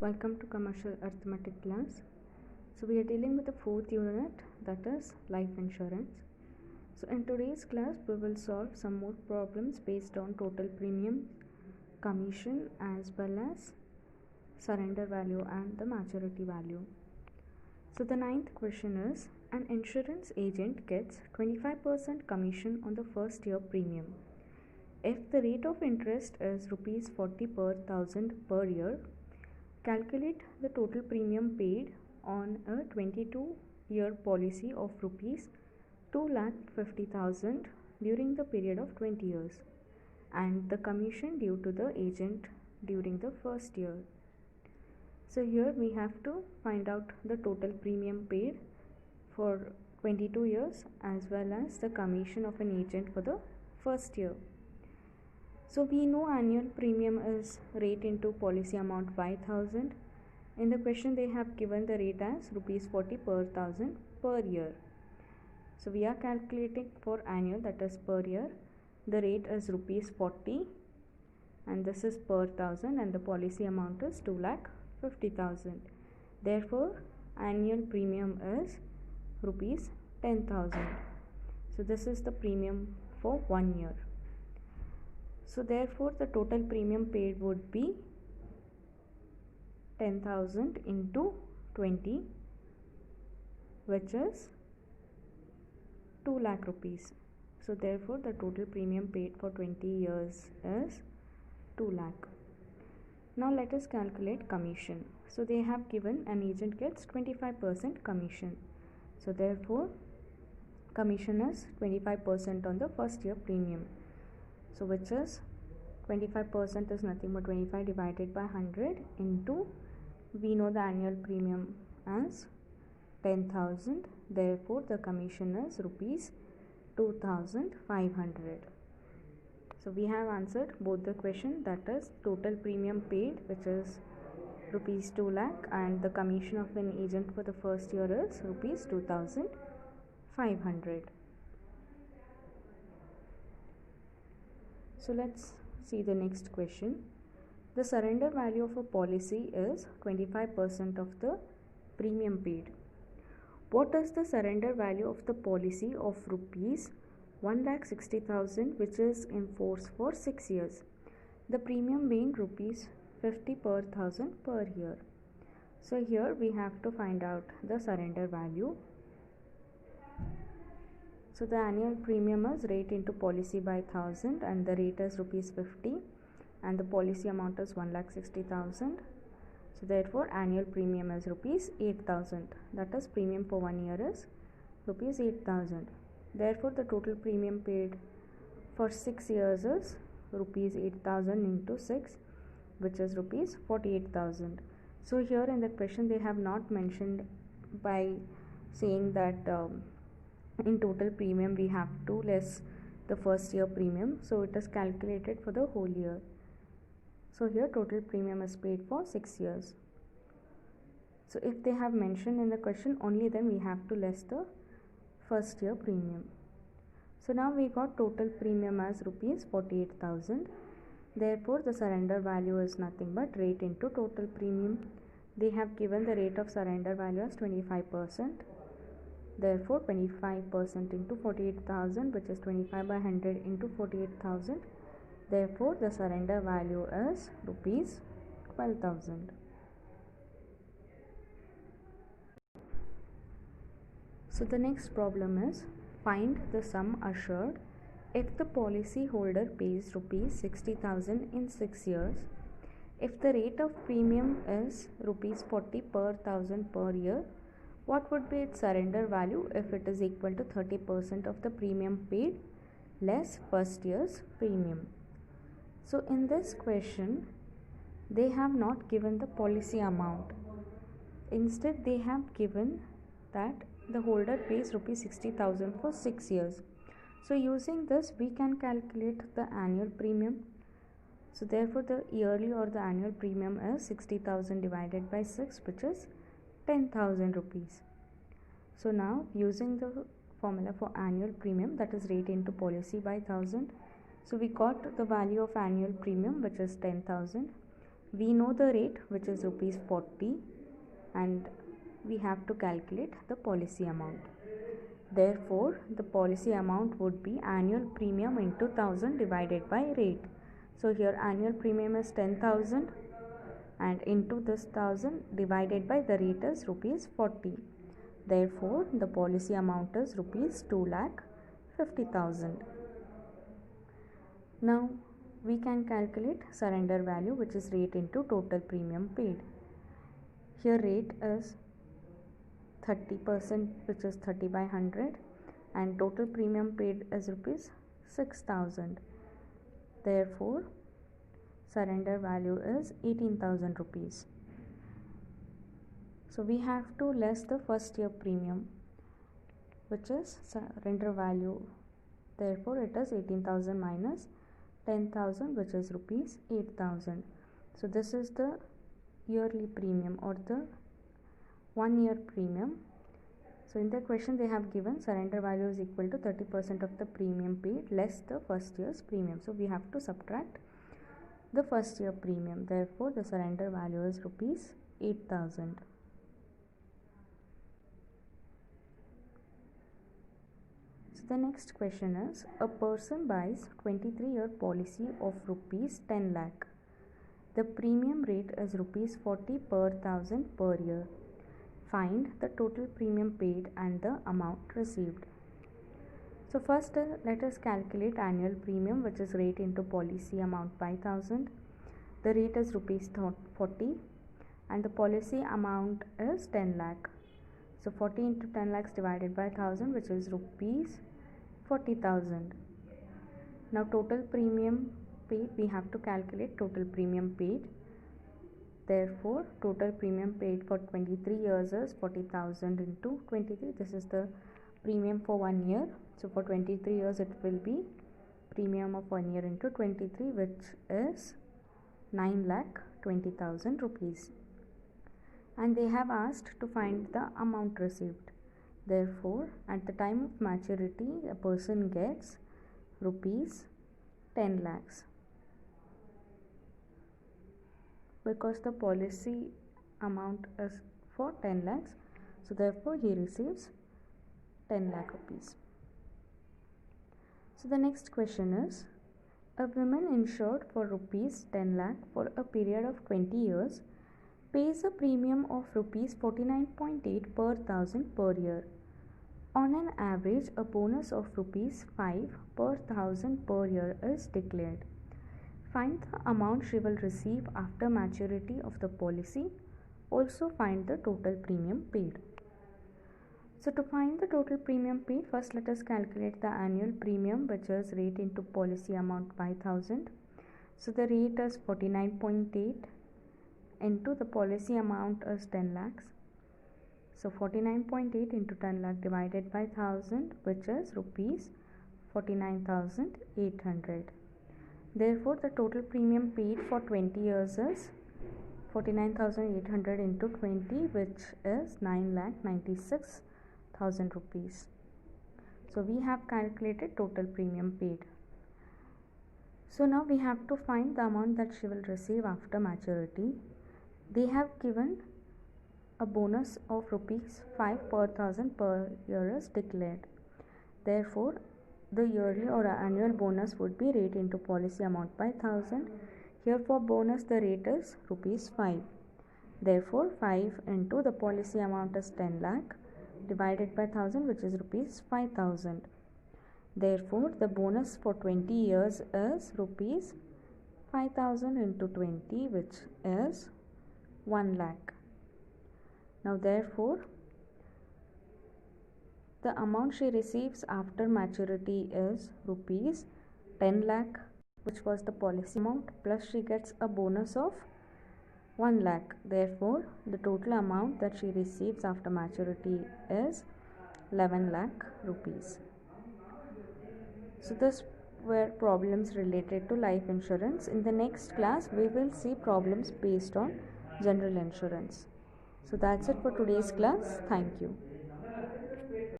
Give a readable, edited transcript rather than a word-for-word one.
Welcome to commercial arithmetic class. So we are dealing with the fourth unit, that is life insurance. So in today's class we will solve some more problems based on total premium, commission as well as surrender value and the maturity value. So the ninth question is, an insurance agent gets 25% commission on the first year premium. If the rate of interest is rupees 40 per thousand per year, calculate the total premium paid on a 22-year policy of rupees 2,50,000 during the period of 20 years and the commission due to the agent during the first year. So here we have to find out the total premium paid for 22 years as well as the commission of an agent for the first year. So we know annual premium is rate into policy amount by 1000. In the question they have given the rate as rupees 40 per thousand per year. So we are calculating for annual, that is per year. The rate is rupees 40 and this is per thousand and the policy amount is 2,50,000. Therefore annual premium is rupees 10,000. So this is the premium for 1 year. So therefore the total premium paid would be 10,000 into 20, which is 2 lakh rupees. So therefore the total premium paid for 20 years is 2 lakh. Now let us calculate commission. So they have given an agent gets 25% commission. So therefore commission is 25% on the first year premium. So which is 25% is nothing but 25 divided by 100 into, we know the annual premium as 10,000. Therefore the commission is rupees 2,500. So we have answered both the question, that is total premium paid, which is rupees 2 lakh, and the commission of an agent for the first year is rupees 2,500. So let's see the next question. The surrender value of a policy is 25% of the premium paid. What is the surrender value of the policy of rupees 1,60,000 which is in force for 6 years? The premium being rupees 50 per thousand per year. So here we have to find out the surrender value. So the annual premium is rate into policy by 1000 and the rate is rupees 50 and the policy amount is 1,60,000. So therefore annual premium is rupees 8,000. That is premium for 1 year is rupees 8,000. Therefore the total premium paid for 6 years is rupees 8,000 into 6, which is rupees 48,000. So here in the question they have not mentioned by saying that in total premium we have to less the first year premium, so it is calculated for the whole year. So here total premium is paid for 6 years. So if they have mentioned in the question, only then we have to less the first year premium. So now we got total premium as rupees 48,000. Therefore the surrender value is nothing but rate into total premium. They have given the rate of surrender value as 25%. Therefore 25% into 48,000, which is 25 by 100 into 48,000. Therefore the surrender value is rupees 12,000. So the next problem is, find the sum assured if the policy holder pays rupees 60,000 in 6 years. If the rate of premium is rupees 40 per thousand per year, what would be its surrender value if it is equal to 30% of the premium paid less first year's premium? So in this question they have not given the policy amount. Instead they have given that the holder pays rupees 60,000 for 6 years. So using this we can calculate the annual premium. So therefore the yearly or the annual premium is 60,000 divided by 6, which is 10,000 rupees. So now using the formula for annual premium, that is rate into policy by 1000. So we got the value of annual premium, which is 10,000. we know the rate, which is rupees 40, and we have to calculate the policy amount. Therefore, the policy amount would be annual premium into 1000 divided by rate. So here annual premium is 10,000 and into this 1000 divided by the rate is rupees 40. Therefore, the policy amount is rupees 2,50,000. Now, we can calculate surrender value, which is rate into total premium paid. Here rate is 30%, which is 30 by 100, and total premium paid is rupees 6,000. Therefore, surrender value is 18,000 rupees. So we have to less the first year premium, which is surrender value. Therefore, it is 18,000 minus 10,000, which is rupees 8,000. So this is the yearly premium or the 1 year premium. So in the question they have given surrender value is equal to 30% of the premium paid less the first year's premium. So we have to subtract the first year premium. Therefore, the surrender value is rupees 8,000. So the next question is, a person buys 23-year policy of rupees 10 lakh. The premium rate is rupees 40 per thousand per year. Find the total premium paid and the amount received. So first let us calculate annual premium, which is rate into policy amount by 1000. The rate is rupees 40 and the policy amount is 10 lakh. So 40 into 10 lakhs divided by 1000, which is rupees 40,000. Now total premium paid, we have to calculate total premium paid. Therefore, total premium paid for 23 years is 40,000 into 23. This is the premium for 1 year. So for 23 years, it will be premium of 1 year into 23, which is 9,20,000 rupees. And they have asked to find the amount received. Therefore, at the time of maturity, a person gets rupees 10 lakhs. Because the policy amount is for 10 lakhs, so therefore he receives 10 lakh rupees. So the next question is, a woman insured for rupees 10 lakh for a period of 20 years pays a premium of rupees 49.8 per thousand per year. On an average, a bonus of rupees 5 per thousand per year is declared. Find the amount she will receive after maturity of the policy. Also find the total premium paid. So to find the total premium paid, first let us calculate the annual premium, which is rate into policy amount by 1000. So the rate is 49.8 into the policy amount is 10 lakhs. So 49.8 into 10 lakh divided by 1000, which is rupees 49,800. Therefore, the total premium paid for 20 years is 49,800 into 20, which is 9,96,000 rupees. So we have calculated total premium paid. So now we have to find the amount that she will receive after maturity. They have given a bonus of rupees 5 per thousand per year is declared. Therefore, the yearly or annual bonus would be rate into policy amount by 1000. Here for bonus the rate is rupees 5. Therefore 5 into the policy amount is 10 lakh divided by 1000, which is rupees 5,000. Therefore the bonus for 20 years is rupees 5,000 into 20, which is 1 lakh. Now therefore the amount she receives after maturity is rupees 10 lakh, which was the policy amount, plus she gets a bonus of 1 lakh. Therefore, the total amount that she receives after maturity is 11 lakh rupees. So this were problems related to life insurance. In the next class, we will see problems based on general insurance. So that's it for today's class. Thank you.